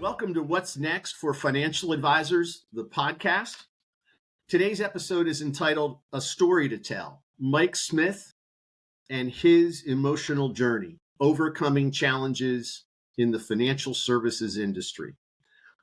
Welcome to What's Next for Financial Advisors, the podcast. Today's episode is entitled A Story to Tell, Mike Smith and His Emotional Journey, Overcoming Challenges in the Financial Services Industry.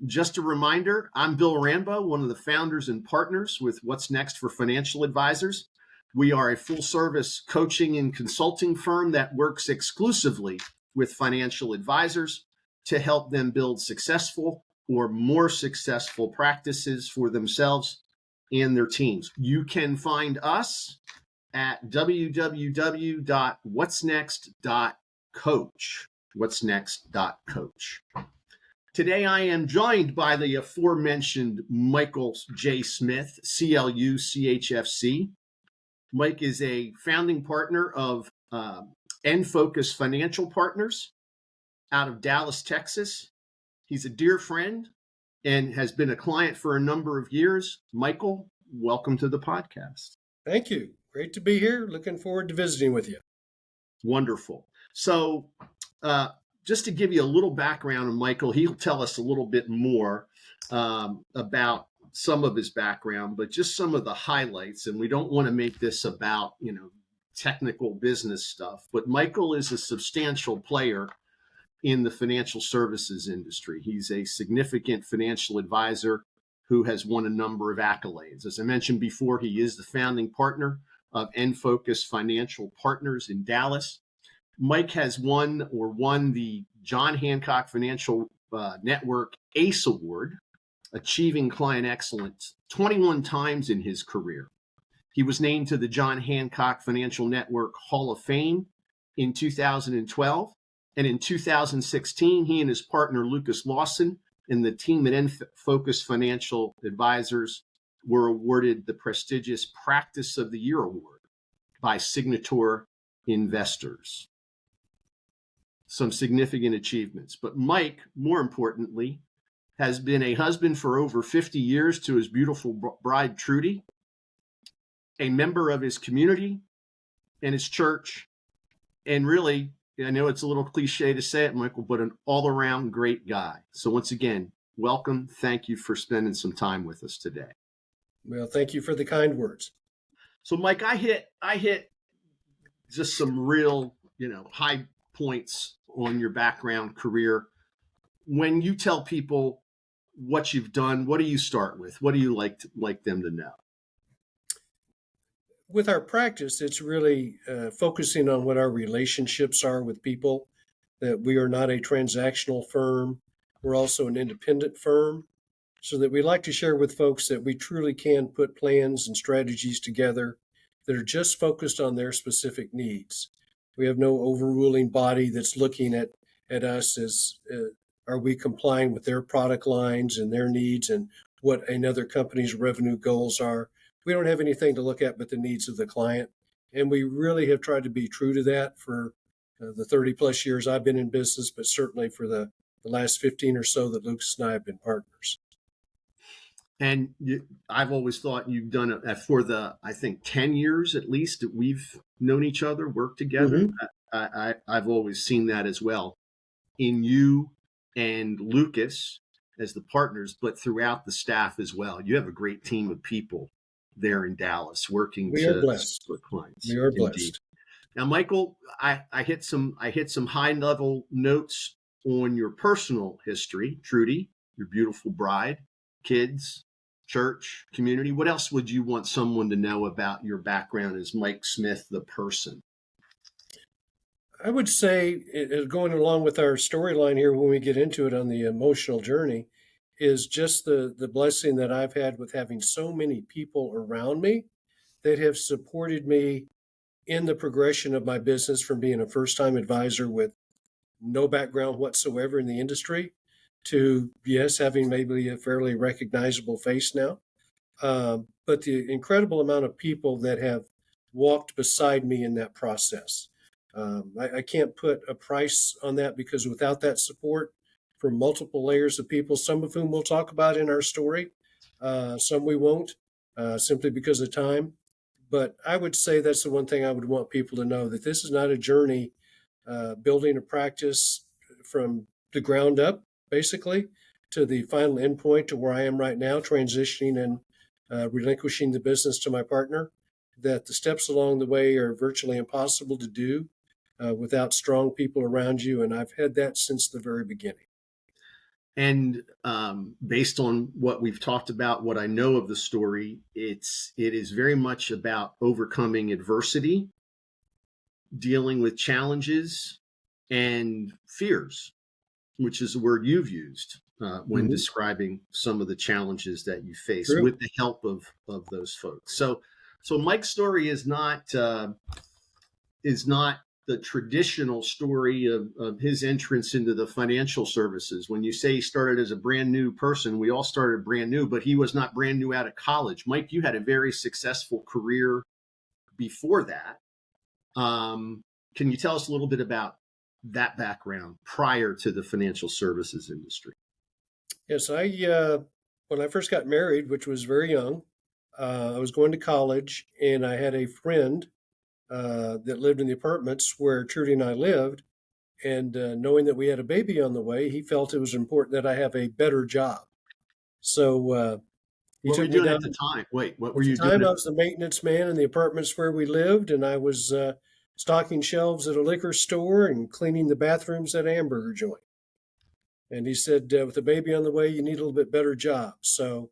Just a reminder, I'm Bill Rambo, one of the founders and partners with What's Next for Financial Advisors. We are a full-service coaching and consulting firm that works exclusively with financial advisors to help them build successful or more successful practices for themselves and their teams. You can find us at www.whatsnext.coach. Whatsnext.coach. Today, I am joined by the aforementioned Michael J. Smith, CLU CHFC. Mike is a founding partner of N-Focus Financial Partners out of Dallas, Texas. He's a dear friend and has been a client for a number of years. Michael, welcome to the podcast. Thank you. Great to be here. Looking forward to visiting with you. Wonderful. So just to give you a little background on Michael, he'll tell us a little bit more about some of his background, but just some of the highlights. And we don't want to make this about, technical business stuff, but Michael is a substantial player in the financial services industry. He's a significant financial advisor who has won a number of accolades. As I mentioned before, he is the founding partner of N-Focus Financial Partners in Dallas. Mike has won the John Hancock Financial Network ACE Award, achieving client excellence 21 times in his career. He was named to the John Hancock Financial Network Hall of Fame in 2012. And in 2016, he and his partner, Lucas Lawson, and the team at N-Focus Financial Advisors were awarded the prestigious Practice of the Year Award by Signature Investors. Some significant achievements. But Mike, more importantly, has been a husband for over 50 years to his beautiful bride, Trudy, a member of his community and his church, and really, I know it's a little cliche to say it, Michael, but an all-around great guy. So once again, welcome. Thank you for spending some time with us today. Well, thank you for the kind words. So Mike, I hit just some real, high points on your background career. When you tell people what you've done, what do you start with? What do you like them to know? With our practice, it's really focusing on what our relationships are with people, that we are not a transactional firm. We're also an independent firm, so that we like to share with folks that we truly can put plans and strategies together that are just focused on their specific needs. We have no overruling body that's looking at us as are we complying with their product lines and their needs and what another company's revenue goals are. We don't have anything to look at but the needs of the client. And we really have tried to be true to that for the 30 plus years I've been in business, but certainly for the last 15 or so that Lucas and I have been partners. And I've always thought you've done it for I think 10 years at least that we've known each other, worked together. Mm-hmm. I've always seen that as well in you and Lucas as the partners, but throughout the staff as well. You have a great team of people there in Dallas working for clients. We are blessed. Indeed. Now, Michael, I hit some high level notes on your personal history, Trudy, your beautiful bride, kids, church, community. What else would you want someone to know about your background as Mike Smith, the person? I would say, going along with our storyline here when we get into it on the emotional journey, is just the blessing that I've had with having so many people around me that have supported me in the progression of my business from being a first-time advisor with no background whatsoever in the industry to, yes, having maybe a fairly recognizable face now. But the incredible amount of people that have walked beside me in that process. I can't put a price on that because without that support from multiple layers of people, some of whom we'll talk about in our story, some we won't, simply because of time. But I would say that's the one thing I would want people to know, that this is not a journey building a practice from the ground up, basically. to the final endpoint to where I am right now, transitioning and relinquishing the business to my partner, that the steps along the way are virtually impossible to do without strong people around you. And I've had that since the very beginning. And based on what we've talked about, what I know of the story, it is very much about overcoming adversity, dealing with challenges, and fears, which is the word you've used when describing some of the challenges that you face True. with the help of those folks. So Mike's story is not the traditional story of his entrance into the financial services. When you say he started as a brand new person, we all started brand new, but he was not brand new out of college. Mike, you had a very successful career before that. Can you tell us a little bit about that background prior to the financial services industry? Yes, when I first got married, which was very young, I was going to college, and I had a friend that lived in the apartments where Trudy and I lived. And knowing that we had a baby on the way, he felt it was important that I have a better job. So he What were took you me doing down. at the time? Wait, what At were the you doing? time, I was the maintenance man in the apartments where we lived, and I was stocking shelves at a liquor store and cleaning the bathrooms at a hamburger joint. And he said, with a baby on the way, you need a little bit better job. So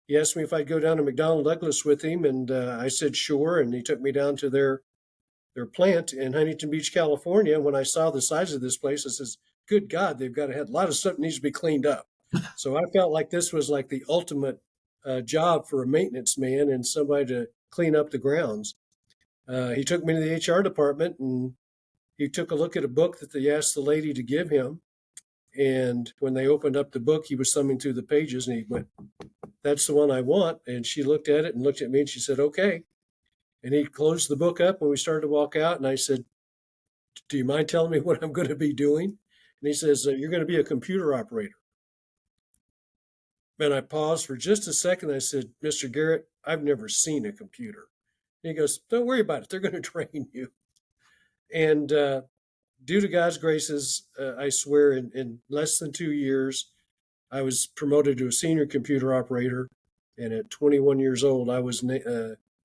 he asked me if I'd go down to McDonnell Douglas with him, and I said sure. And he took me down to their plant in Huntington Beach, California. When I saw the size of this place, I says, "Good God, they've got a lot of stuff that needs to be cleaned up." So I felt like this was like the ultimate job for a maintenance man and somebody to clean up the grounds. He took me to the HR department and he took a look at a book that they asked the lady to give him. And when they opened up the book, he was thumbing through the pages and he went, "That's the one I want." And she looked at it and looked at me and she said, "Okay." And he closed the book up when we started to walk out. And I said, "Do you mind telling me what I'm going to be doing?" And he says, "You're going to be a computer operator." And I paused for just a second. I said, "Mr. Garrett, I've never seen a computer." And he goes, "Don't worry about it. They're going to train you." And due to God's graces, I swear in less than 2 years, I was promoted to a senior computer operator. And at 21 years old, I was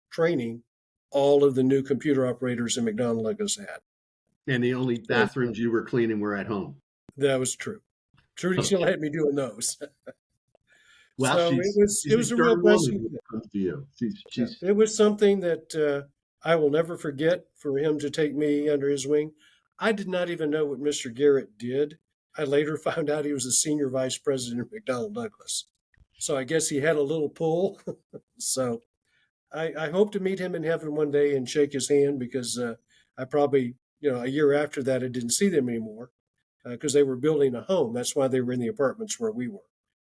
training all of the new computer operators in McDonnell Douglas had. And the only So bathrooms you were cleaning were at home. that was true. Trudy still Okay. had me doing those. Well, So it she's a was a real stern woman blessing. when it comes to you. Yeah, She's it was something that I will never forget for him to take me under his wing. I did not even know what Mr. Garrett did. I later found out he was a senior vice president of McDonnell Douglas. So I guess he had a little pull. So I hope to meet him in heaven one day and shake his hand because I probably, a year after that, I didn't see them anymore because they were building a home. That's why they were in the apartments where we were.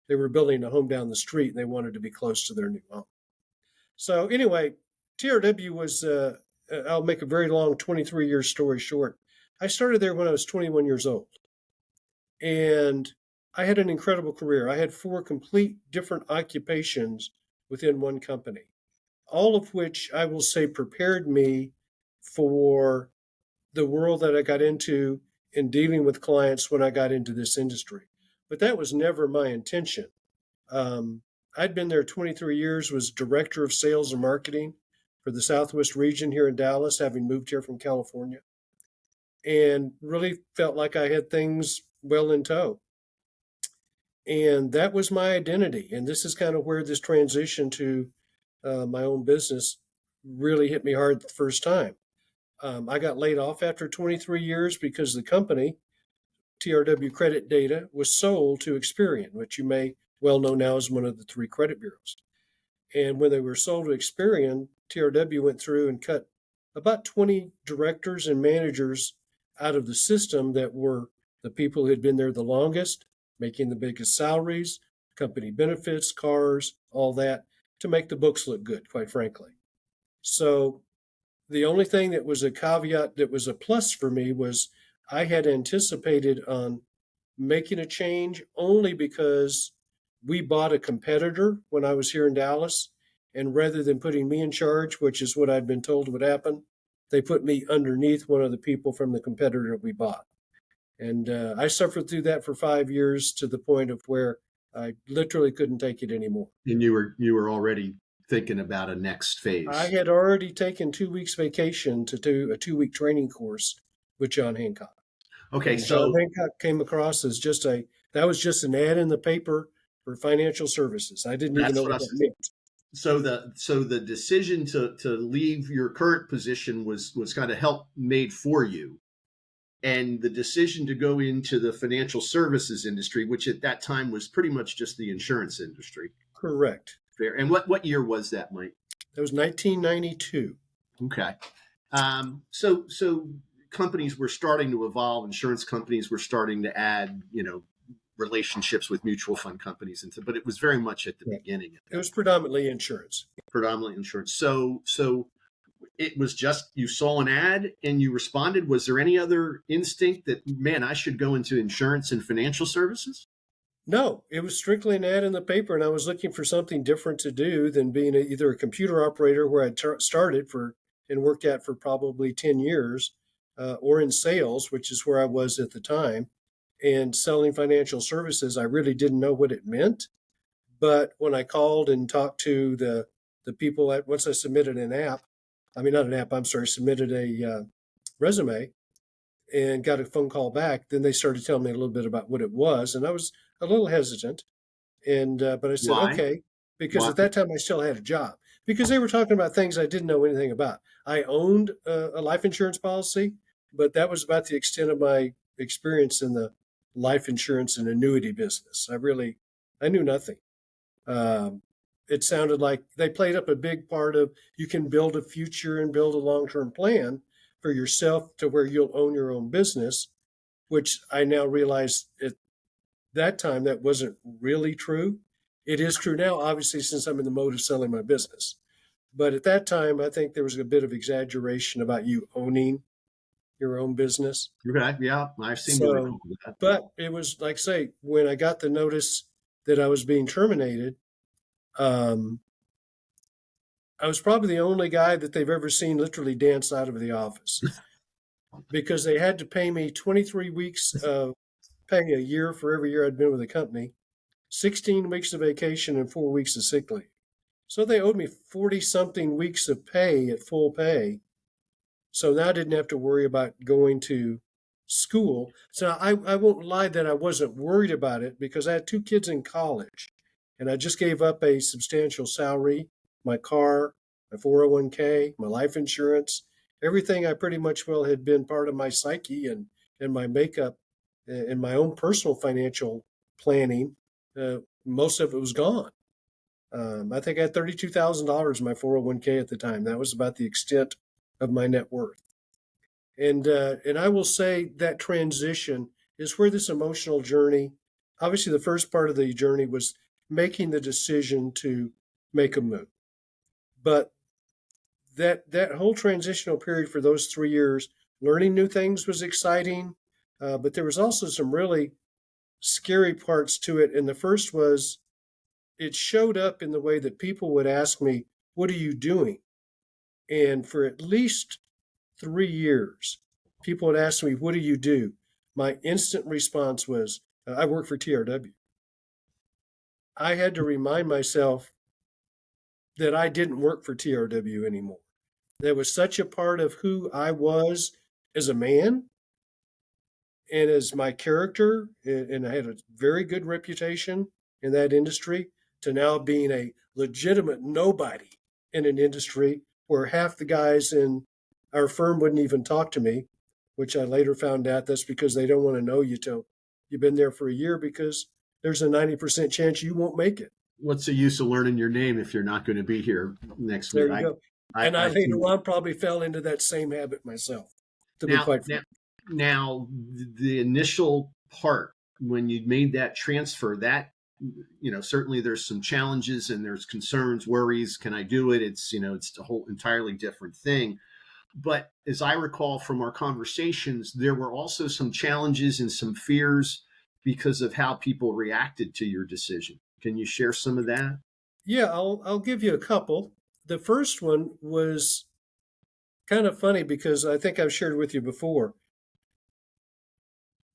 They were building a home down the street and they wanted to be close to their new home. So anyway, TRW was, I'll make a very long 23-year story short. I started there when I was 21 years old. And I had an incredible career. I had 4 complete different occupations within one company, all of which I will say prepared me for the world that I got into in dealing with clients when I got into this industry. But that was never my intention. I'd been there 23 years, was director of sales and marketing for the Southwest region here in Dallas, having moved here from California, and really felt like I had things well in tow. And that was my identity. And this is kind of where this transition to my own business really hit me hard the first time. I got laid off after 23 years because the company, TRW Credit Data, was sold to Experian, which you may well know now as one of the 3 credit bureaus. And when they were sold to Experian, TRW went through and cut about 20 directors and managers out of the system that were the people who had been there the longest, making the biggest salaries, company benefits, cars, all that, to make the books look good, quite frankly. So the only thing that was a caveat that was a plus for me was I had anticipated on making a change only because we bought a competitor when I was here in Dallas. And rather than putting me in charge, which is what I'd been told would happen, they put me underneath one of the people from the competitor we bought. And I suffered through that for 5 years to the point of where I literally couldn't take it anymore. And you were already thinking about a next I phase. had already taken 2 weeks vacation to do a 2 week training course with John Hancock. Okay, And John so Hancock came across as that was just an ad in the paper for financial services. I didn't even that's know what I what that was. meant. So the decision to leave your current position was kind of help made for you, and the decision to go into the financial services industry, which at that time was pretty much just the insurance industry. Correct. Fair. And what year was that, Mike? That was 1992. Okay. So companies were starting to evolve. Insurance companies were starting to add, relationships with mutual fund companies, but it was very much at the Yeah. beginning at It that was point, predominantly insurance. predominantly insurance. So it was just you saw an ad and you responded. Was there any other instinct that, man, I should go into insurance and financial services? No, it was strictly an ad in the paper, and I was looking for something different to do than being either a computer operator where I started for and worked at for probably 10 years, or in sales, which is where I was at the time. And selling financial services, I really didn't know what it meant. But when I called and talked to the people once I submitted an app, I mean, not an app, I'm sorry, submitted a resume and got a phone call back, then they started telling me a little bit about what it was. And I was a little hesitant. But I said, Why? okay, because Why? at that time I still had a job because they were talking about things I didn't know anything about. I owned a life insurance policy, but that was about the extent of my experience in the life insurance and annuity business. I knew nothing. Um, it sounded like they played up a big part of you can build a future and build a long term plan for yourself to where you'll own your own business, which I now realize at that time that wasn't really true. It is true now, obviously, since I'm in the mode of selling my business. But at that time, I think there was a bit of exaggeration about you owning your own business. Okay, yeah, I seem to So, recall that. but it was like, say, when I got the notice that I was being terminated, um, I was probably the only guy that they've ever seen literally dance out of the office because they had to pay me 23 weeks of pay a year for every year I'd been with the company, 16 weeks of vacation, and 4 weeks of sick leave. So they owed me 40 something weeks of pay at full pay. So now I didn't have to worry about going to school. So I won't lie that I wasn't worried about it because I had 2 kids in college and I just gave up a substantial salary, my car, my 401k, my life insurance, everything I pretty much well had been part of my psyche and my makeup and my own personal financial planning. Most of it was gone. I think I had $32,000 in my 401k at the time. That was about the extent of my net worth. And I will say that transition is where this emotional journey. Obviously, the first part of the journey was making the decision to make a move, but that whole transitional period for those 3 years, learning new things was exciting, but there was also some really scary parts to it. And the first was it showed up in the way that people would ask me, "What are you doing?" And for at least 3 years, people would ask me, "What do you do?" My instant response was, "I work for TRW." I had to remind myself that I didn't work for TRW anymore. That was such a part of who I was as a man and as my character. And I had a very good reputation in that industry to now being a legitimate nobody in an industry where half the guys in our firm wouldn't even talk to me, which I later found out that's because they don't want to know you till you've been there for a year because there's a 90% chance you won't make it. What's the use of learning your name if you're not going to be here next There week? you I, go. I, And I I later see. on probably fell into that same habit myself, to be Now, quite now, frank. now, the initial part when you made that transfer, that certainly there's some challenges and there's concerns, worries. Can I do it? It's a whole entirely different thing. But as I recall from our conversations, there were also some challenges and some fears because of how people reacted to your decision. Can you share some of that? Yeah, I'll give you a couple. The first one was kind of funny because I think I've shared with you before.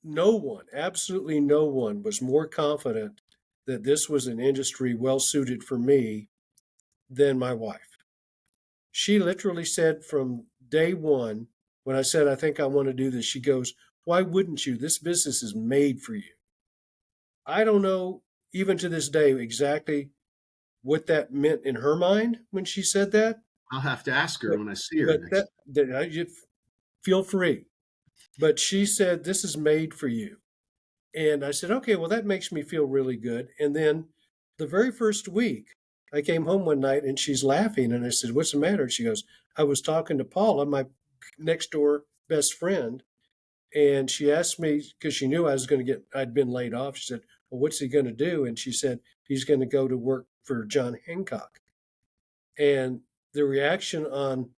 No one, absolutely no one, was more confident that this was an industry well suited for me than my wife. She literally said from day one, when I said, I think I want to do this, she goes, why wouldn't you? This business is made for you. I don't know, even to this day, exactly what that meant in her mind when she said that. I'll have to ask her But, when I see her but next. you feel free. But she said, this is made for you. And I said, okay, well, that makes me feel really good. And then the very first week, I came home one night and she's laughing. And I said, what's the matter? And she goes, I was talking to Paula, my next door best friend. And she asked me, because she knew I'd been laid off. She said, well, what's he going to do? And she said, he's going to go to work for John Hancock. And the reaction on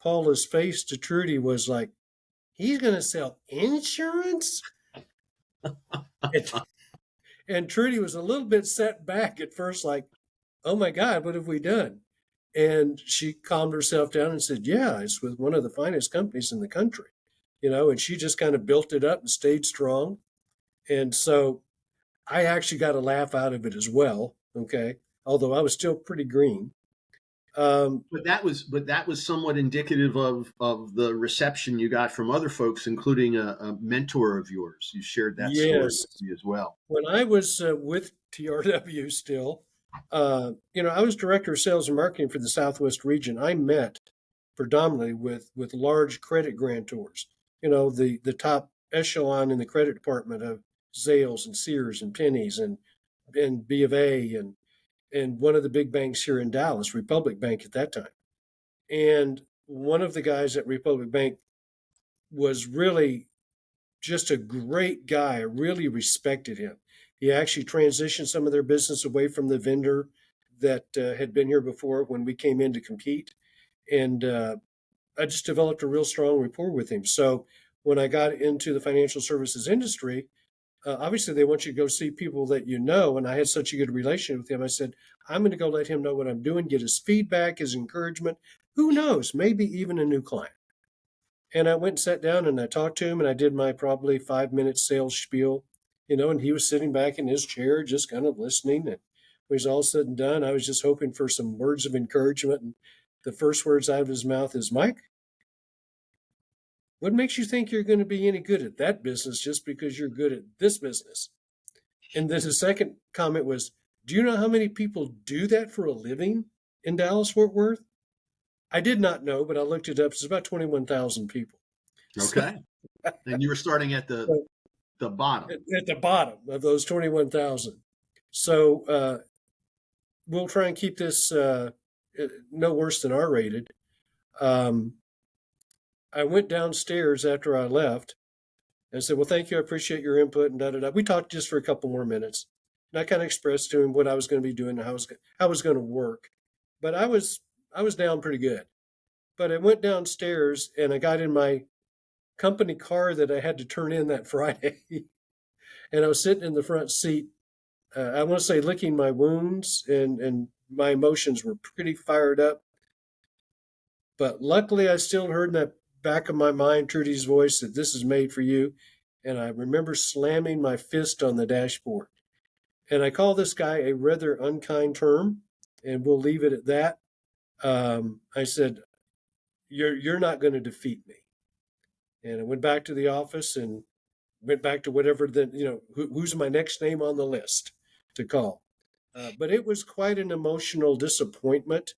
Paula's face to Trudy was like, he's going to sell insurance? And, and Trudy was a little bit set back at first, like, oh my God, what have we done? And she calmed herself down and said, yeah, it's with one of the finest companies in the country, and she just kind of built it up and stayed strong. And so I actually got a laugh out of it as well. Okay. Although I was still pretty green. But that was somewhat indicative of the reception you got from other folks, including a mentor of yours. You shared that story Yes. with me as well. When I was with TRW still, I was director of sales and marketing for the Southwest region. I met predominantly with large credit grantors, the top echelon in the credit department of Zales and Sears and Pennies and B of A and one of the big banks here in Dallas, Republic Bank at that time. And one of the guys at Republic Bank was really just a great guy. I really respected him. He actually transitioned some of their business away from the vendor that had been here before when we came in to compete. And I just developed a real strong rapport with him. So when I got into the financial services industry, obviously they want you to go see people that you know. And I had such a good relationship with him. I said, I'm going to go let him know what I'm doing, get his feedback, his encouragement. Who knows, maybe even a new client. And I went and sat down and I talked to him and I did my probably 5 minute sales spiel, and he was sitting back in his chair just kind of listening. And when it was all said and done, I was just hoping for some words of encouragement. And the first words out of his mouth is, Mike, what makes you think you're going to be any good at that business just because you're good at this business? And then his second comment was, do you know how many people do that for a living in Dallas, Fort Worth? I did not know, but I looked it up. It's about 21,000 people. Okay. And you were starting at the bottom. At the bottom of those 21,000. So we'll try and keep this no worse than R rated. I went downstairs after I left and said, well, thank you. I appreciate your input and da-da-da. We talked just for a couple more minutes. And I kind of expressed to him what I was going to be doing and how I was going to work. But I was down pretty good. But I went downstairs and I got in my company car that I had to turn in that Friday. And I was sitting in the front seat, I want to say licking my wounds, and my emotions were pretty fired up. But luckily, I still heard in that back of my mind Trudy's voice that this is made for you. And I remember slamming my fist on the dashboard. And I call this guy a rather unkind term, and we'll leave it at that. I said, you're not going to defeat me. And I went back to the office and went back to whatever who's my next name on the list to call. But it was quite an emotional disappointment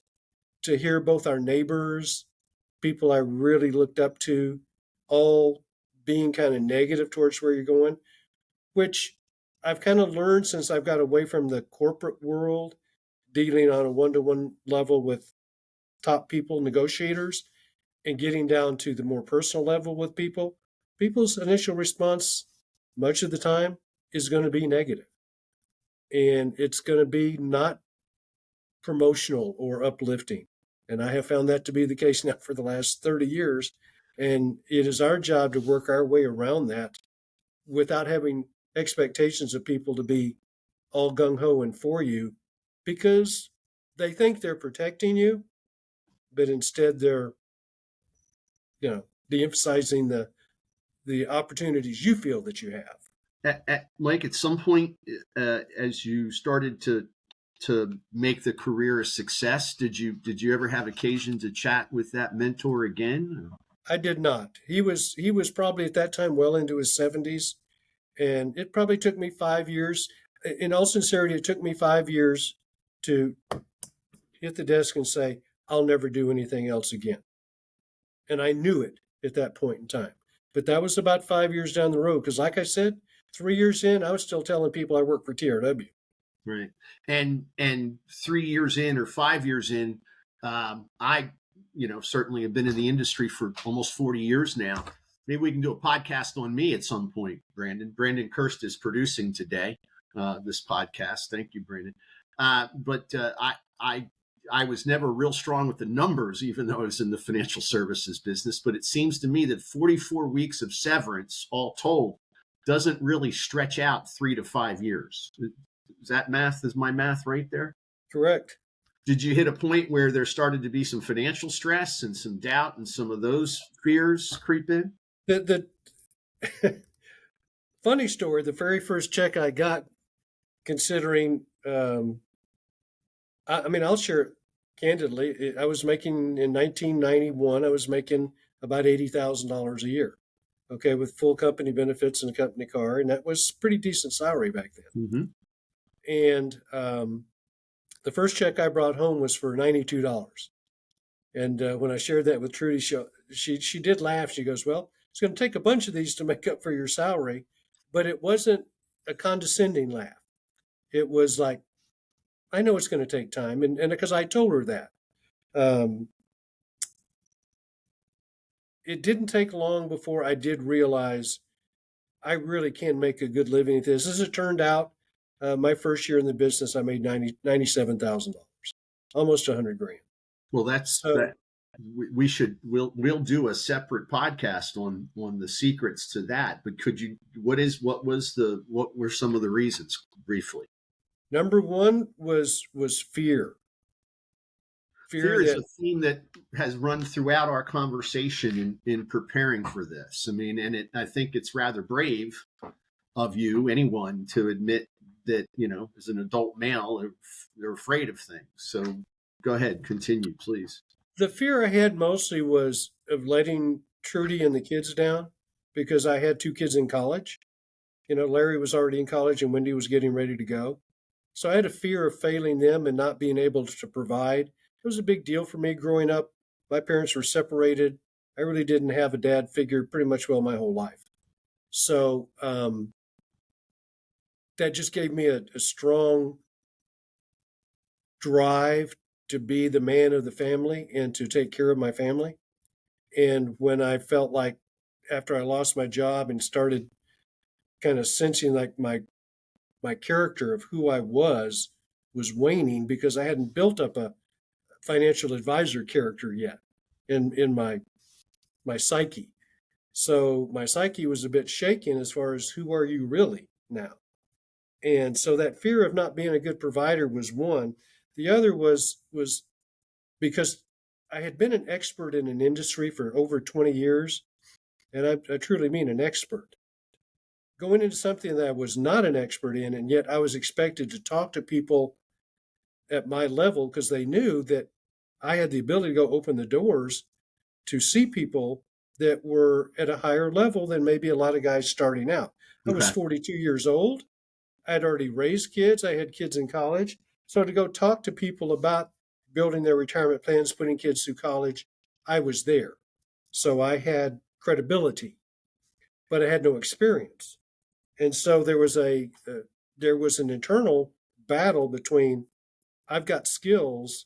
to hear both our neighbors, people I really looked up to, all being kind of negative towards where you're going, which I've kind of learned since I've got away from the corporate world, dealing on a one-to-one level with top people, negotiators, and getting down to the more personal level with people. People's initial response, much of the time, is going to be negative. And it's going to be not promotional or uplifting. And I have found that to be the case now for the last 30 years. And it is our job to work our way around that without having expectations of people to be all gung ho and for you, because they think they're protecting you, but instead they're, de-emphasizing the opportunities you feel that you have. Mike, at some point, as you started to make the career a success, did you ever have occasion to chat with that mentor again? I did not. He was probably at that time well into his 70s, and it probably took me 5 years. In all sincerity, it took me 5 years to hit the desk and say, I'll never do anything else again. And I knew it at that point in time. But that was about 5 years down the road. Because, like I said, 3 years in, I was still telling people I work for TRW. Right. And 3 years in or 5 years in, I certainly have been in the industry for almost 40 years now. Maybe we can do a podcast on me at some point, Brandon. Brandon Kirst is producing today this podcast. Thank you, Brandon. But I was never real strong with the numbers, even though I was in the financial services business. But it seems to me that 44 weeks of severance, all told, doesn't really stretch out 3 to 5 years. Is my math right there? Correct. Did you hit a point where there started to be some financial stress and some doubt and some of those fears creep in? The funny story, the very first check I got, considering, I'll share it candidly. I was making in 1991, I was making about $80,000 a year. Okay, with full company benefits and a company car, and that was pretty decent salary back then. Mm-hmm. And the first check I brought home was for $92. And when I shared that with Trudy, she did laugh. She goes, "Well, it's going to take a bunch of these to make up for your salary," but it wasn't a condescending laugh. It was like, I know it's going to take time, and because I told her that. It didn't take long before I did realize I really can make a good living at this. As it turned out, my first year in the business, I made $97,000, almost $100,000. Well, we'll do a separate podcast on the secrets to that. But what were some of the reasons briefly? Number one was fear. Fear is a theme that has run throughout our conversation in preparing for this. I mean, I think it's rather brave of you, anyone, to admit that, as an adult male, they're afraid of things. So go ahead, continue, please. The fear I had mostly was of letting Trudy and the kids down, because I had two kids in college. Larry was already in college and Wendy was getting ready to go. So I had a fear of failing them and not being able to provide. It was a big deal for me growing up. My parents were separated. I really didn't have a dad figure pretty much well my whole life. So that just gave me a strong drive to be the man of the family and to take care of my family. And when I felt like, after I lost my job and started kind of sensing like my character of who I was waning, because I hadn't built up a financial advisor character yet in my psyche. So my psyche was a bit shaken as far as, who are you really now? And so that fear of not being a good provider was one. The other was because I had been an expert in an industry for over 20 years, and I truly mean an expert. Going into something that I was not an expert in, and yet I was expected to talk to people at my level, because they knew that I had the ability to go open the doors to see people that were at a higher level than maybe a lot of guys starting out. I was 42 years old. I had already raised kids. I had kids in college. So to go talk to people about building their retirement plans, putting kids through college, I was there. So I had credibility, but I had no experience. And so there was an internal battle between, I've got skills,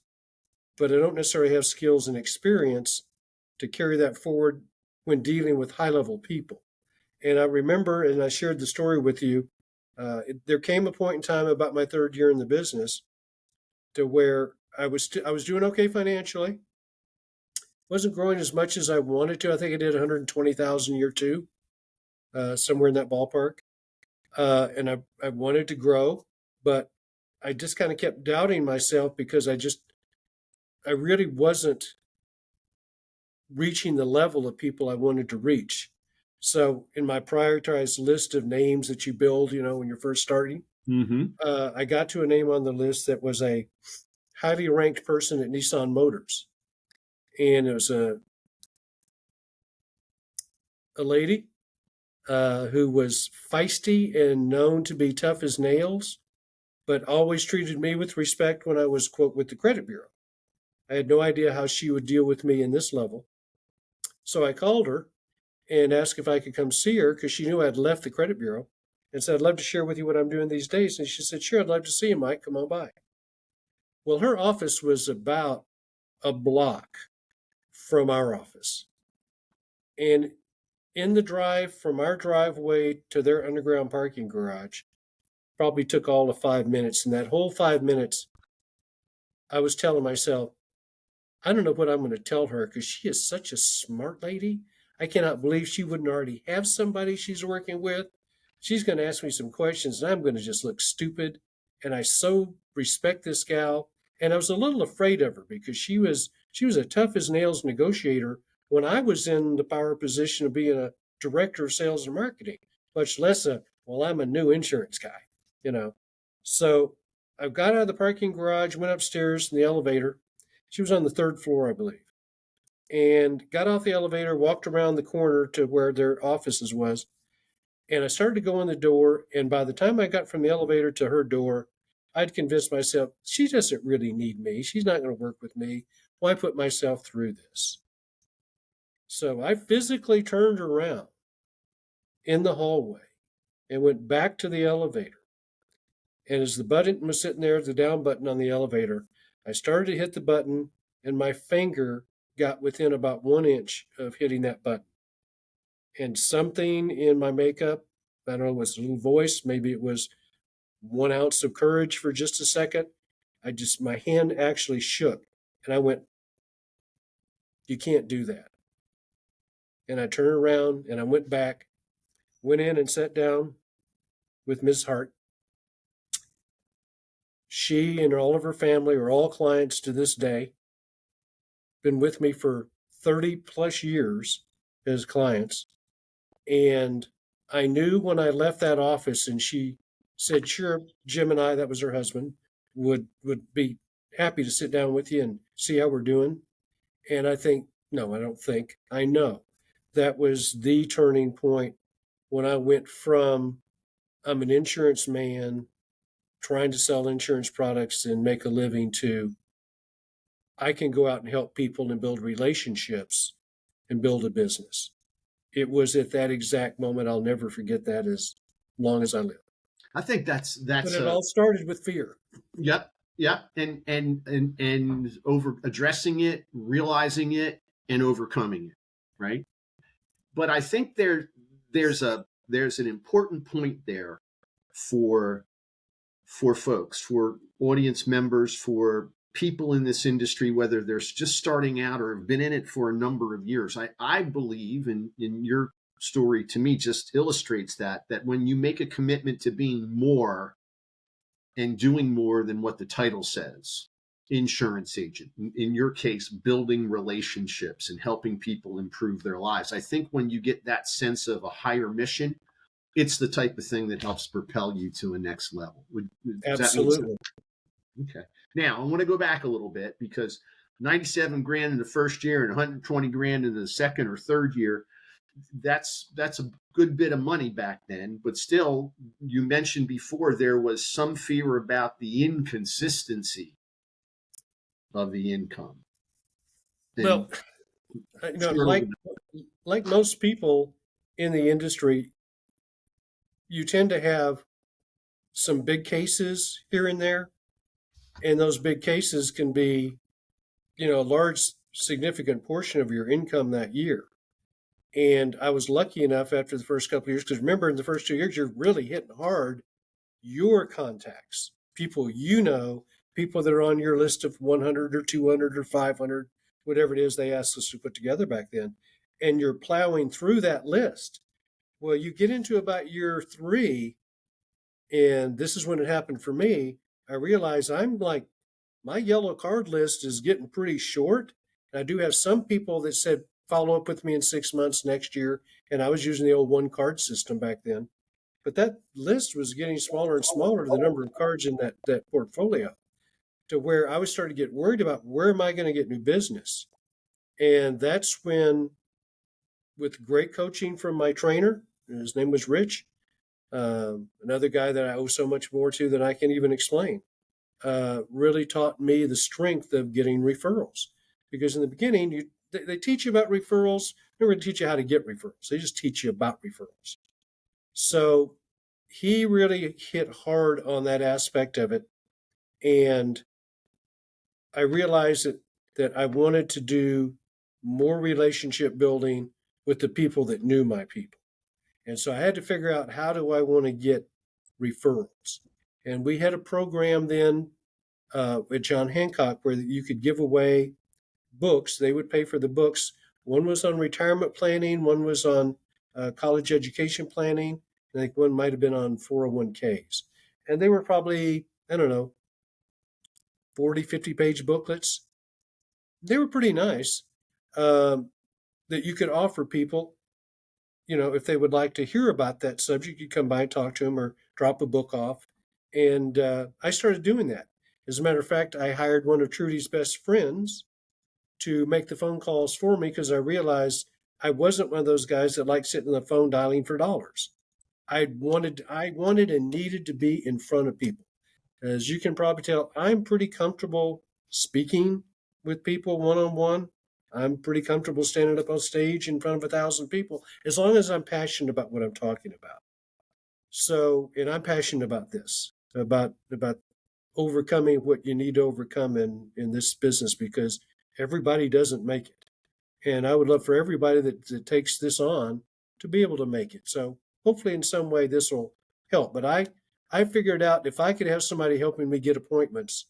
but I don't necessarily have skills and experience to carry that forward when dealing with high-level people. And I remember, and I shared the story with you, there came a point in time about my third year in the business to where I was doing okay financially. Wasn't growing as much as I wanted to. I think I did 120,000 year two, somewhere in that ballpark. And I wanted to grow, but I just kind of kept doubting myself, because I really wasn't reaching the level of people I wanted to reach. So in my prioritized list of names that you build, when you're first starting, Mm-hmm. I got to a name on the list that was a highly ranked person at Nissan Motors. And it was a lady who was feisty and known to be tough as nails, but always treated me with respect when I was, quote, with the credit bureau. I had no idea how she would deal with me in this level. So I called her and asked if I could come see her because she knew I'd left the credit bureau and said, I'd love to share with you what I'm doing these days. And she said, sure, I'd love to see you, Mike. Come on by. Well, her office was about a block from our office. And in the drive from our driveway to their underground parking garage, probably took all of 5 minutes. And that whole 5 minutes, I was telling myself, I don't know what I'm going to tell her because she is such a smart lady. I cannot believe she wouldn't already have somebody she's working with. She's going to ask me some questions and I'm going to just look stupid. And I so respect this gal. And I was a little afraid of her because she was a tough as nails negotiator when I was in the power position of being a director of sales and marketing, much less I'm a new insurance guy, you know. So I got out of the parking garage, went upstairs in the elevator. She was on the third floor, I believe, and got off the elevator, walked around the corner to where their offices was, and I started to go in the door. And by the time I got from the elevator to her door, I'd convinced myself she doesn't really need me. She's not going to work with me. Why put myself through this? So I physically turned around in the hallway and went back to the elevator. And as the button was sitting there, the down button on the elevator, I started to hit the button, and my finger got within about 1 inch of hitting that button. And something in my makeup, I don't know, was a little voice, maybe it was 1 ounce of courage for just a second. My hand actually shook, and I went, you can't do that. And I turned around and I went back, went in and sat down with Ms. Hart. She and all of her family are all clients to this day, been with me for 30 plus years as clients. And I knew when I left that office and she said, sure, Jim and I, that was her husband, would be happy to sit down with you and see how we're doing. And I think, no, I don't think, I know that was the turning point when I went from I'm an insurance man trying to sell insurance products and make a living to I can go out and help people and build relationships and build a business. It was at that exact moment. I'll never forget that as long as I live. I think But it all started with fear. yep, yep, and over addressing it, realizing it, and overcoming it, right? But I think there's an important point there for folks, for audience members, for people in this industry, whether they're just starting out or have been in it for a number of years. I believe, and in your story to me just illustrates that when you make a commitment to being more and doing more than what the title says, insurance agent, in your case, building relationships and helping people improve their lives. I think when you get that sense of a higher mission, it's the type of thing that helps propel you to a next level. Does that make sense? Absolutely. Okay. Now I want to go back a little bit because 97 grand in the first year and 120 grand in the second or third year, that's a good bit of money back then. But still, you mentioned before there was some fear about the inconsistency of the income. And Well, like most people in the industry, you tend to have some big cases here and there, and those big cases can be, a large, significant portion of your income that year. And I was lucky enough after the first couple of years, because remember, in the first 2 years, you're really hitting hard your contacts, people people that are on your list of 100 or 200 or 500, whatever it is they asked us to put together back then. And you're plowing through that list. Well, you get into about year 3, and this is when it happened for me. I realize I'm my yellow card list is getting pretty short. And I do have some people that said, follow up with me in 6 months next year. And I was using the old one card system back then. But that list was getting smaller and smaller, the number of cards in that portfolio, to where I was starting to get worried about where am I going to get new business. And that's when, with great coaching from my trainer, his name was Rich, another guy that I owe so much more to than I can even explain, really taught me the strength of getting referrals. Because in the beginning, they teach you about referrals. They're going to teach you how to get referrals. They just teach you about referrals. So he really hit hard on that aspect of it. And I realized that I wanted to do more relationship building with the people that knew my people. And so I had to figure out, how do I want to get referrals? And we had a program then at John Hancock where you could give away books. They would pay for the books. One was on retirement planning, one was on college education planning. I think one might have been on 401ks. And they were probably, I don't know, 40, 50 page booklets. They were pretty nice, that you could offer people, if they would like to hear about that subject, you come by and talk to them or drop a book off. And I started doing that. As a matter of fact, I hired one of Trudy's best friends to make the phone calls for me, because I realized I wasn't one of those guys that liked sitting on the phone dialing for dollars. I wanted and needed to be in front of people. As you can probably tell, I'm pretty comfortable speaking with people one-on-one. I'm pretty comfortable standing up on stage in front of 1,000 people, as long as I'm passionate about what I'm talking about. So, and I'm passionate about this, about overcoming what you need to overcome in this business, because everybody doesn't make it. And I would love for everybody that takes this on to be able to make it. So hopefully in some way this will help. But I figured out, if I could have somebody helping me get appointments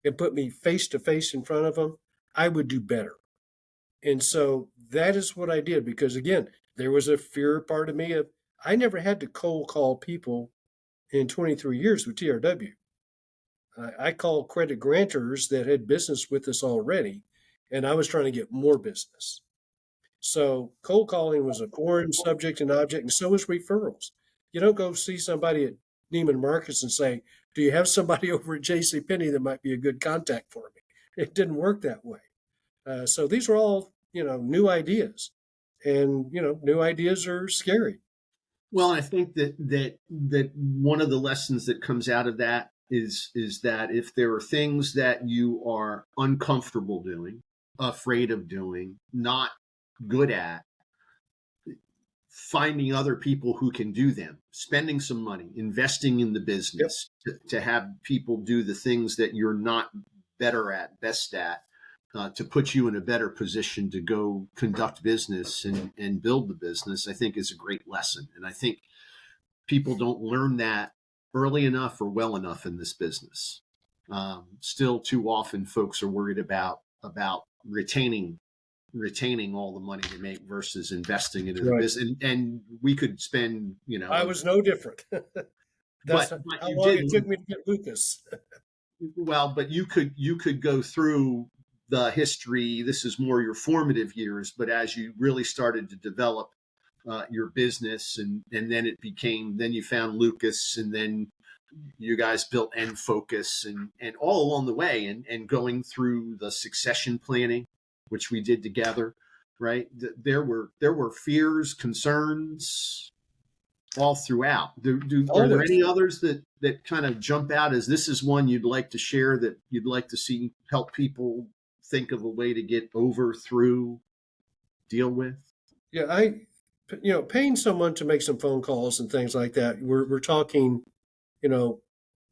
and put me face to face in front of them, I would do better. And so that is what I did, because again, there was a fear part of me of, I never had to cold call people in 23 years with TRW. I called credit grantors that had business with us already, and I was trying to get more business. So cold calling was a foreign subject and object, and so was referrals. You don't go see somebody at Neiman Marcus and say, do you have somebody over at JCPenney that might be a good contact for me? It didn't work that way. So these were all, new ideas, and, new ideas are scary. Well, I think that one of the lessons that comes out of that is that if there are things that you are uncomfortable doing, afraid of doing, not good at, finding other people who can do them, spending some money, investing in the business, to have people do the things that you're not best at, to put you in a better position to go conduct business and build the business, I think is a great lesson. And I think people don't learn that early enough or well enough in this business. Still too often folks are worried about retaining all the money they make versus investing it in the business. And we could spend, I was no different. That's but how you long did it took me to get Lucas. well, but you could go through the history. This is more your formative years, but as you really started to develop your business, and then then you found Lucas, and then you guys built N-Focus, and all along the way, and going through the succession planning, which we did together, right? There were fears, concerns all throughout. Are there any others that kind of jump out as this is one you'd like to share, that you'd like to see help people think of a way to get over, through, deal with? Yeah, paying someone to make some phone calls and things like that, we're talking,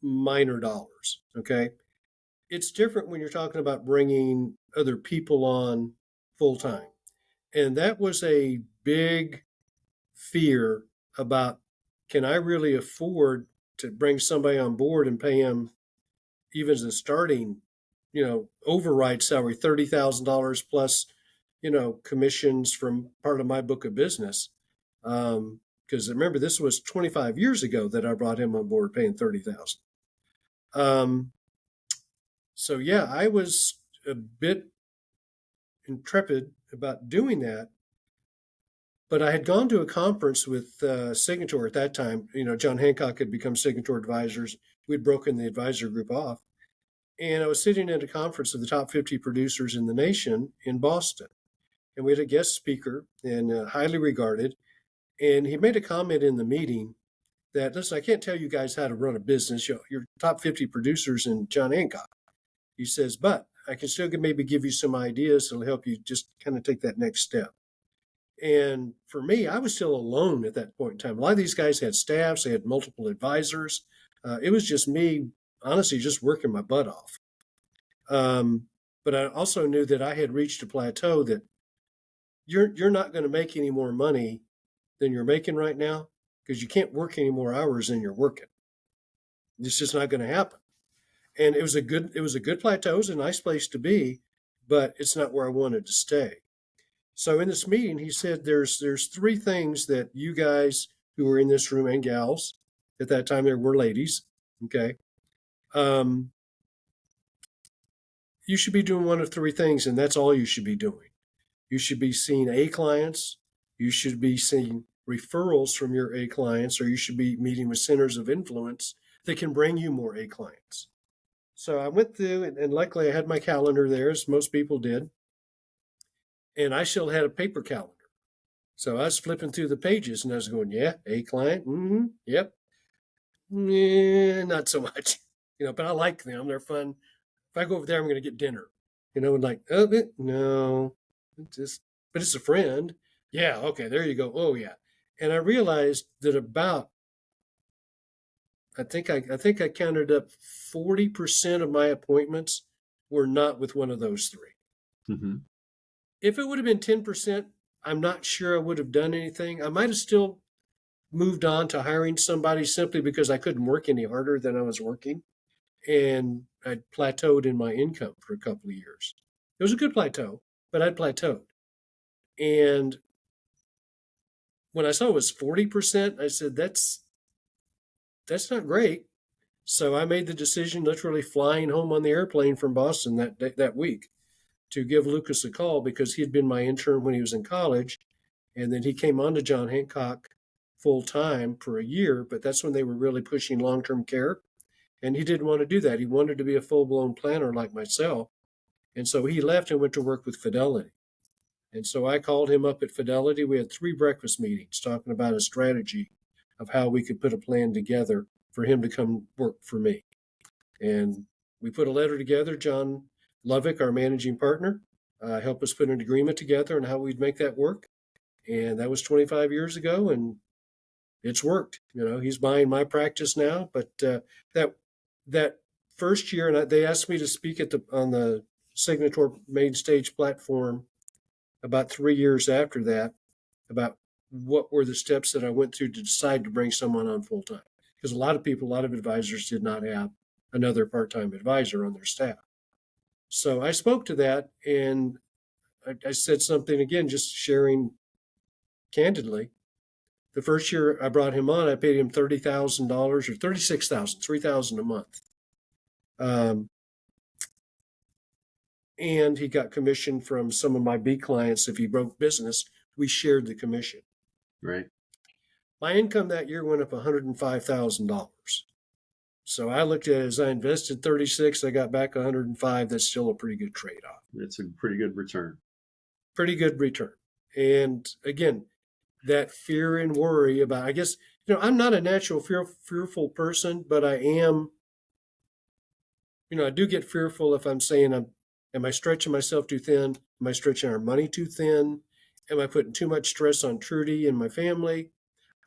minor dollars. Okay. It's different when you're talking about bringing other people on full time. And that was a big fear about, can I really afford to bring somebody on board and pay him, even as a starting, override salary, $30,000 plus, commissions from part of my book of business. Because remember, this was 25 years ago that I brought him on board paying $30,000. So yeah, I was a bit intrepid about doing that, But I had gone to a conference with Signature at that time. John Hancock had become Signature advisors. We'd broken the advisor group off. And I was sitting at a conference of the top 50 producers in the nation in Boston. And we had a guest speaker and highly regarded. And he made a comment in the meeting that, listen, I can't tell you guys how to run a business. You're top 50 producers in John Hancock. He says, but I can still maybe give you some ideas that'll help you just kind of take that next step. And for me, I was still alone at that point in time. A lot of these guys had staffs, they had multiple advisors. It was just me, honestly, just working my butt off. But I also knew that I had reached a plateau that you're not going to make any more money than you're making right now because you can't work any more hours than you're working. It's just not going to happen. And it was a good plateau. It was a nice place to be, but it's not where I wanted to stay. So in this meeting, he said, there's three things that you guys who are in this room, and gals, at that time there were ladies, okay, you should be doing one of three things, and that's all you should be doing. You should be seeing A clients, you should be seeing referrals from your A clients, or you should be meeting with centers of influence that can bring you more A clients. So I went through, and luckily I had my calendar there, as most people did. And I still had a paper calendar. So I was flipping through the pages and I was going, yeah, A client, yep. Not so much, but I like them. They're fun. If I go over there, I'm going to get dinner, and like, oh, no, but it's a friend. Yeah, okay, there you go. Oh, yeah. And I realized that I think I counted up 40% of my appointments were not with one of those three. Mm-hmm. If it would have been 10%, I'm not sure I would have done anything. I might have still moved on to hiring somebody simply because I couldn't work any harder than I was working. And I'd plateaued in my income for a couple of years. It was a good plateau, but I'd plateaued. And when I saw it was 40%, I said, that's not great. So I made the decision, literally flying home on the airplane from Boston that week, to give Lucas a call because he had been my intern when he was in college. And then he came on to John Hancock full time for a year, but that's when they were really pushing long-term care. And he didn't want to do that. He wanted to be a full-blown planner like myself. And so he left and went to work with Fidelity. And so I called him up at Fidelity. We had 3 breakfast meetings talking about a strategy of how we could put a plan together for him to come work for me. And we put a letter together. John Lovick, our managing partner, helped us put an agreement together on how we'd make that work. And that was 25 years ago, and it's worked. He's buying my practice now. But that first year, and they asked me to speak on the Signature main stage platform about 3 years after that, about what were the steps that I went through to decide to bring someone on full time. Because a lot of advisors did not have another part-time advisor on their staff. So I spoke to that, and I said something again, just sharing candidly. The first year I brought him on, I paid him $30,000 or $36,000, $3,000 a month. And he got commission from some of my B clients. If he broke business, we shared the commission. Right. My income that year went up $105,000. So I looked at it as I invested 36, I got back 105. That's still a pretty good trade-off. It's a pretty good return. Pretty good return. And again, that fear and worry about, I guess, I'm not a natural fearful person, but I am, I do get fearful if I'm saying, am I stretching myself too thin? Am I stretching our money too thin? Am I putting too much stress on Trudy and my family?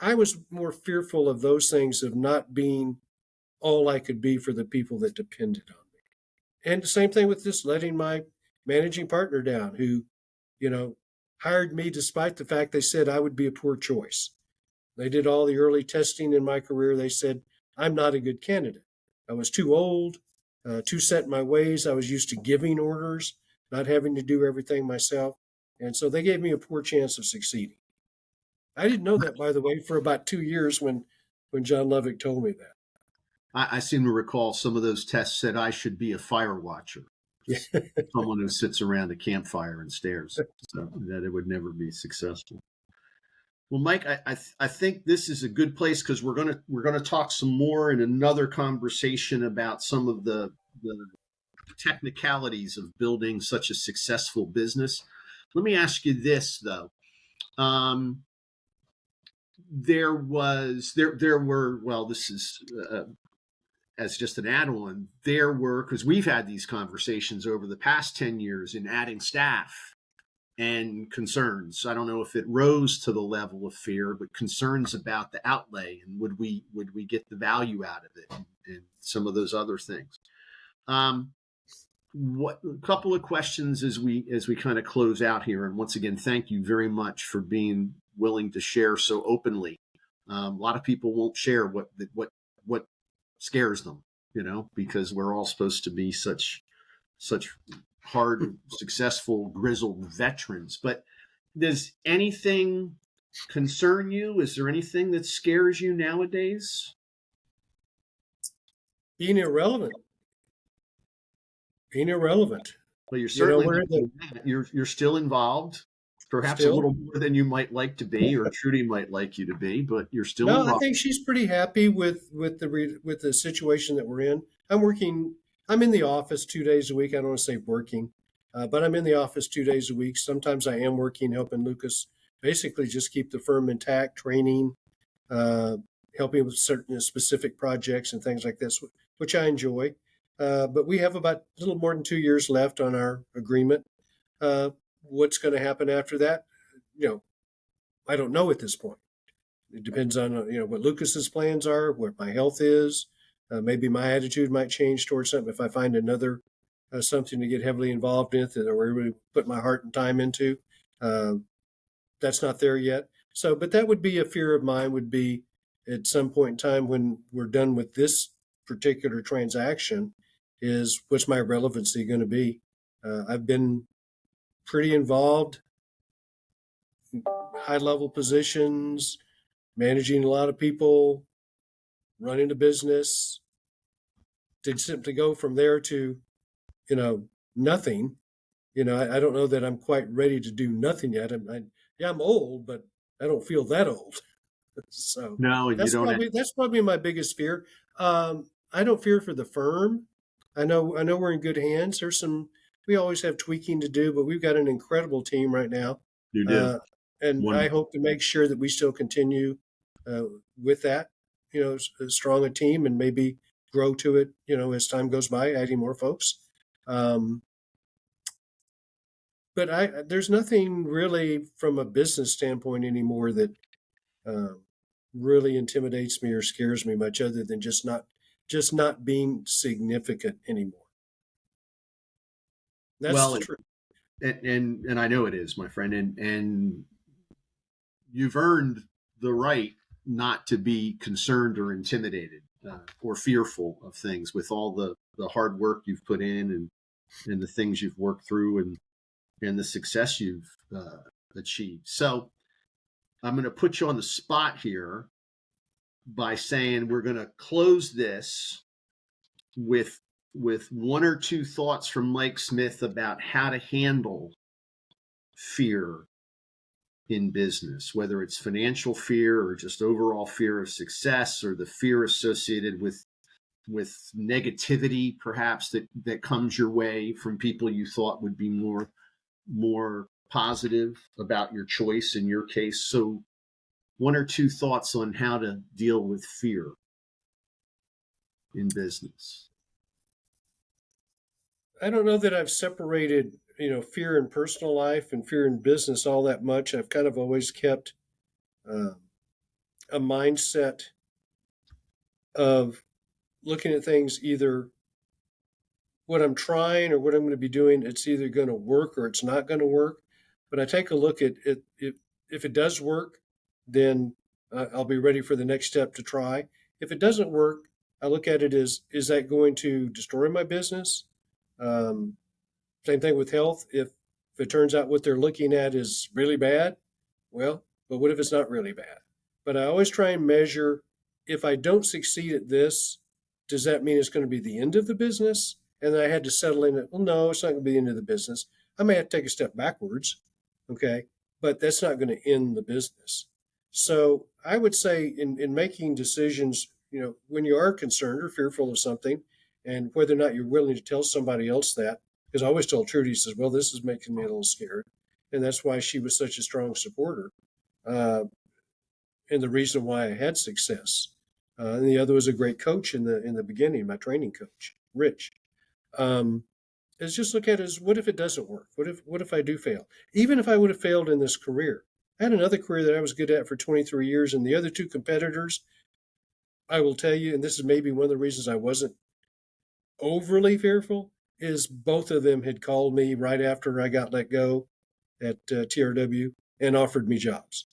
I was more fearful of those things, of not being all I could be for the people that depended on me. And the same thing with this, letting my managing partner down, who, hired me despite the fact they said I would be a poor choice. They did all the early testing in my career. They said I'm not a good candidate. I was too old, too set in my ways. I was used to giving orders, not having to do everything myself. And so they gave me a poor chance of succeeding. I didn't know that, by the way, for about 2 years when John Lovick told me that. I seem to recall some of those tests said I should be a fire watcher. Someone who sits around a campfire and stares, so that it would never be successful. Well, Mike, I think this is a good place because we're gonna talk some more in another conversation about some of the technicalities of building such a successful business. Let me ask you this though. Um, there were, well, this is as just an add-on, there were, because we've had these conversations over the past 10 years in adding staff and concerns. I don't know if it rose to the level of fear, but concerns about the outlay and would we get the value out of it, and some of those other things. Um, what a couple of questions as we kind of close out here, and once again, thank you very much for being willing to share so openly. A lot of people won't share what scares them, because we're all supposed to be such hard, successful, grizzled veterans. But does anything concern you? Is there anything that scares you nowadays? Being irrelevant. Being irrelevant. Well, you're You know, certainly we're not the doing that. You're still involved, perhaps a still. little more than you might like to be, or Trudy might like you to be, but you're still No, I involved. think she's pretty happy with the situation that we're in. I'm working. I'm in the office 2 days a week. I don't want to say working, but I'm in the office 2 days a week. Sometimes I am working, helping Lucas basically just keep the firm intact, training, uh, helping with certain specific projects and things like this, which I enjoy. But we have about a little more than 2 years left on our agreement. Uh, what's going to happen after that? You know, I don't know at this point. It depends on what Lucas's plans are, what my health is. Maybe my attitude might change towards something if I find another something to get heavily involved in that I really put my heart and time into. Uh, that's not there yet. So, but that would be a fear of mine. Would be at some point in time when we're done with this particular transaction, is what's my relevancy going to be? I've been pretty involved, high level positions, managing a lot of people, running a business. To go from there to nothing. I don't know that I'm quite ready to do nothing yet. Yeah, I'm old, but I don't feel that old. So No, and you that's don't. probably my biggest fear. I don't fear for the firm. I know we're in good hands. We always have tweaking to do, but we've got an incredible team right now, You do. uh, and I Wonderful. hope to make sure that we still continue uh, with that. As strong a team, and maybe grow to it. As time goes by, adding more folks. Um, but there's nothing really from a business standpoint anymore that um, really intimidates me or scares me much, other than just not being significant anymore. That's Well, the truth. and I know it is, my friend, and you've earned the right not to be concerned or intimidated, or fearful of things, with all the hard work you've put in, and the things you've worked through, and the success you've achieved. So I'm going to put you on the spot here by saying we're going to close this with one or two thoughts from Mike Smith about how to handle fear in business, whether it's financial fear or just overall fear of success, or the fear associated with negativity perhaps that comes your way from people you thought would be more positive about your choice in your case. So one or two thoughts on how to deal with fear in business. I don't know that I've separated, fear in personal life and fear in business all that much. I've kind of always kept uh, a mindset of looking at things, either what I'm trying or what I'm going to be doing, it's either going to work or it's not going to work. But I take a look at it. If it does work, then I'll be ready for the next step to try. If it doesn't work, I look at it as, is that going to destroy my business? Um, Same thing with health. If it turns out what they're looking at is really bad, well, but what if it's not really bad? But I always try and measure, if I don't succeed at this, does that mean it's going to be the end of the business? And then I had to settle in it. Well, no, it's not going to be the end of the business. I may have to take a step backwards, okay, but that's not going to end the business. So I would say in making decisions, when you are concerned or fearful of something, and whether or not you're willing to tell somebody else that, because I always told Trudy, says, well, this is making me a little scared. And that's why she was such a strong supporter. Uh, and the reason why I had success. And the other was a great coach in the beginning, my training coach, Rich. Um, is just look at it as, what if it doesn't work? What if I do fail? Even if I would have failed in this career, I had another career that I was good at for 23 years, and the other two competitors, I will tell you, and this is maybe one of the reasons I wasn't overly fearful, is both of them had called me right after I got let go at TRW and offered me jobs.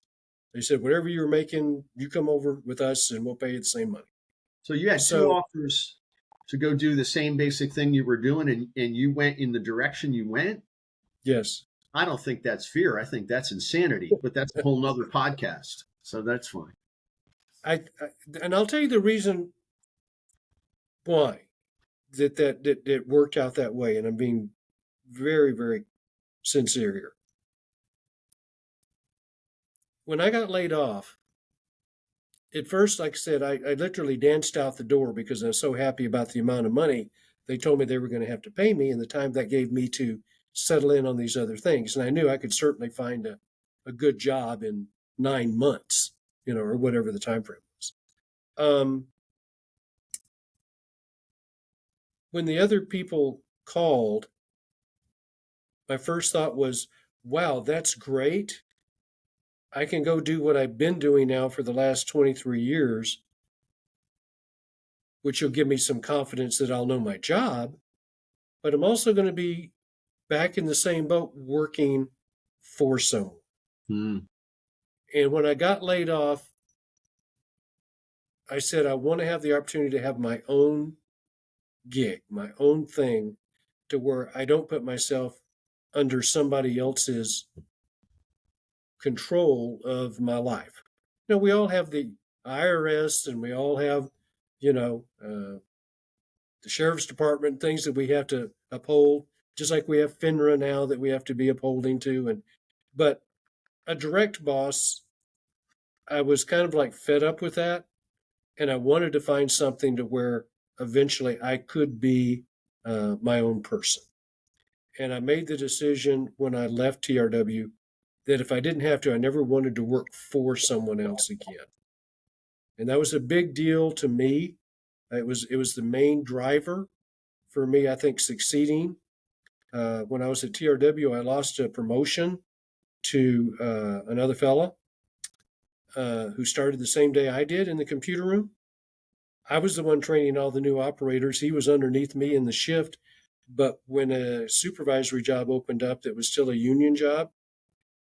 They said, whatever you're making, you come over with us and we'll pay you the same money. So you had two So, offers to go do the same basic thing you were doing, and you went in the direction you went. yes. I don't think that's fear. I think that's insanity, but that's a whole nother podcast. So that's fine. I and I'll tell you the reason why that worked out that way, and I'm being very, very sincere here. When I got laid off, at first, like I said, I literally danced out the door because I was so happy about the amount of money they told me they were going to have to pay me and the time that gave me to settle in on these other things. And I knew I could certainly find a good job in 9 months, or whatever the time frame was. When the other people called, my first thought was, wow, that's great. I can go do what I've been doing now for the last 23 years, which will give me some confidence that I'll know my job. But I'm also going to be back in the same boat working for someone. Hmm. And when I got laid off, I said, I want to have the opportunity to have my own gig, my own thing, to where I don't put myself under somebody else's control of my life. We all have the IRS and we all have, the sheriff's department, things that we have to uphold, just like we have FINRA now that we have to be upholding to. But a direct boss, I was kind of like fed up with that. And I wanted to find something to where eventually I could be my own person. And I made the decision when I left TRW that if I didn't have to, I never wanted to work for someone else again. And that was a big deal to me. It was the main driver for me, I think, succeeding. When I was at TRW, I lost a promotion to another fella who started the same day I did in the computer room. I was the one training all the new operators. He was underneath me in the shift. But when a supervisory job opened up that was still a union job,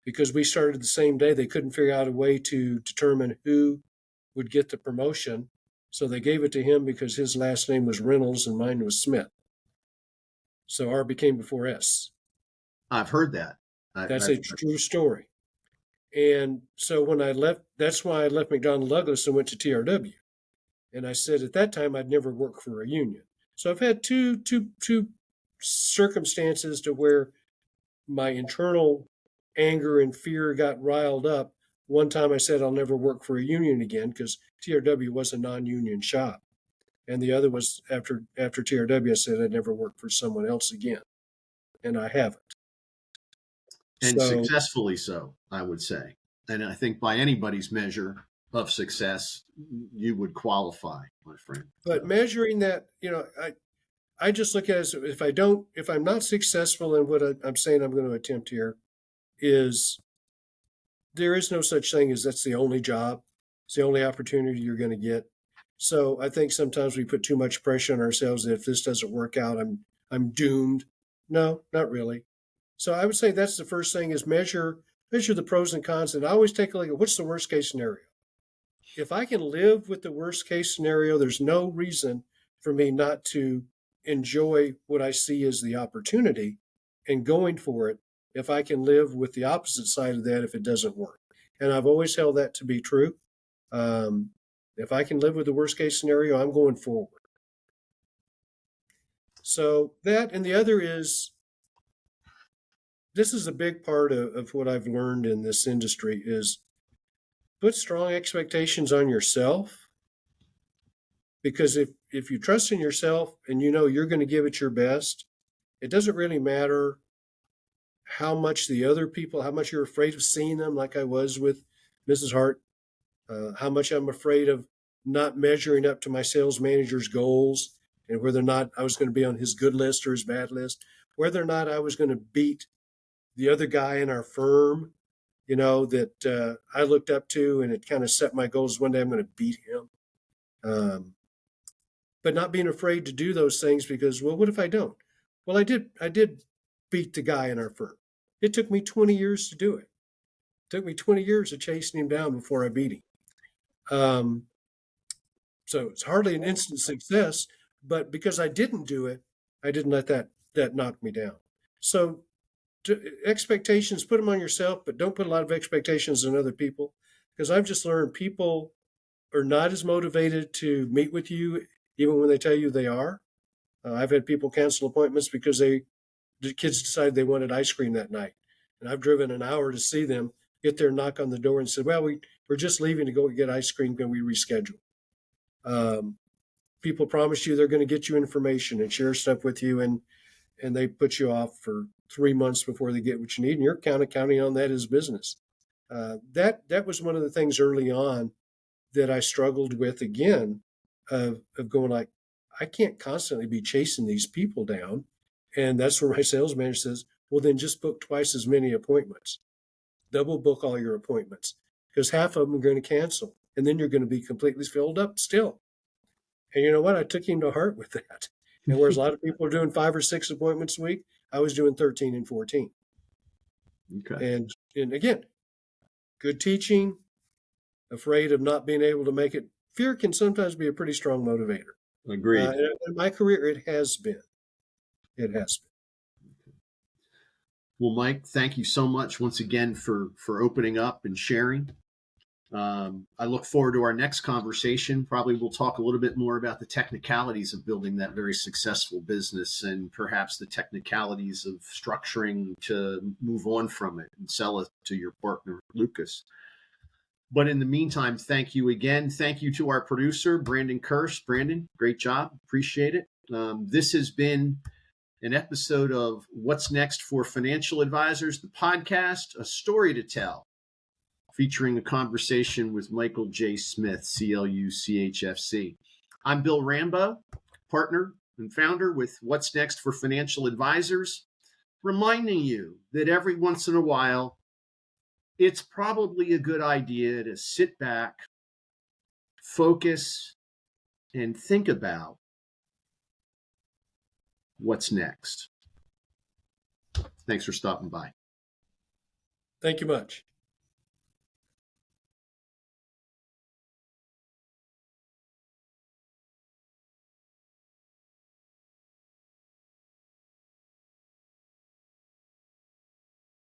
because we started the same day, they couldn't figure out a way to determine who would get the promotion. So they gave it to him because his last name was Reynolds and mine was Smith. So R became before S. I've heard that. That's a true story. And so when I left, that's why I left McDonnell Douglas and went to TRW. And I said at that time I'd never work for a union. So I've had two circumstances to where my internal anger and fear got riled up. One time I said I'll never work for a union again because TRW was a non-union shop. And the other was after TRW, I said I'd never work for someone else again. And I haven't. And So, successfully so, I would say. And I think by anybody's measure of success, you would qualify, my friend. but measuring that, I just look at it as if I'm not successful in what I'm saying I'm going to attempt here, is there is no such thing as that's the only job. It's the only opportunity you're going to get. So I think sometimes we put too much pressure on ourselves that if this doesn't work out, I'm doomed. No, not really. So I would say that's the first thing is measure the pros and cons. And I always take a look at what's the worst case scenario. If I can live with the worst case scenario, there's no reason for me not to enjoy what I see as the opportunity and going for it if I can live with the opposite side of that if it doesn't work. And I've always held that to be true. If I can live with the worst case scenario, I'm going forward. So that, and the other is, this is a big part of what I've learned in this industry is put strong expectations on yourself, because if you trust in yourself and you know you're going to give it your best, it doesn't really matter how much the other people, how much you're afraid of seeing them, like I was with Mrs. Hart, how much I'm afraid of not measuring up to my sales manager's goals, and whether or not I was going to be on his good list or his bad list, whether or not I was going to beat the other guy in our firm, that I looked up to, and it kind of set my goals. One day I'm going to beat him. But not being afraid to do those things because, well, what if I don't? Well, I did beat the guy in our firm. It took me 20 years to do it. It took me 20 years of chasing him down before I beat him. So it's hardly an instant success, but because I didn't do it, I didn't let that knock me down. So expectations, put them on yourself, but don't put a lot of expectations on other people, because I've just learned people are not as motivated to meet with you even when they tell you they are. I've had people cancel appointments because the kids decided they wanted ice cream that night. And I've driven an hour to see them, get there, knock on the door, and said, well, we're just leaving to go get ice cream. Can we reschedule? People promise you they're going to get you information and share stuff with you, and they put you off for 3 months before they get what you need, and you're kind of counting on that as business. That was one of the things early on that I struggled with, again, of going like, I can't constantly be chasing these people down. And that's where my sales manager says, well, then just book twice as many appointments. Double book all your appointments, because half of them are going to cancel, and then you're going to be completely filled up still. And you know what? I took him to heart with that. And whereas a lot of people are doing 5 or 6 appointments a week, I was doing 13 and 14. Okay. And again, good teaching, afraid of not being able to make it. Fear can sometimes be a pretty strong motivator. Agreed. In my career, it has been. It has been. Well, Mike, thank you so much once again for opening up and sharing. I look forward to our next conversation. Probably we'll talk a little bit more about the technicalities of building that very successful business, and perhaps the technicalities of structuring to move on from it and sell it to your partner, Lucas. But in the meantime, thank you again. Thank you to our producer, Brandon Kirsch. Brandon, great job. Appreciate it. This has been an episode of What's Next for Financial Advisors, the podcast, A Story to Tell, featuring a conversation with Michael J. Smith, CLU-CHFC. I'm Bill Rambo, partner and founder with What's Next for Financial Advisors, reminding you that every once in a while, it's probably a good idea to sit back, focus, and think about what's next. Thanks for stopping by. Thank you much.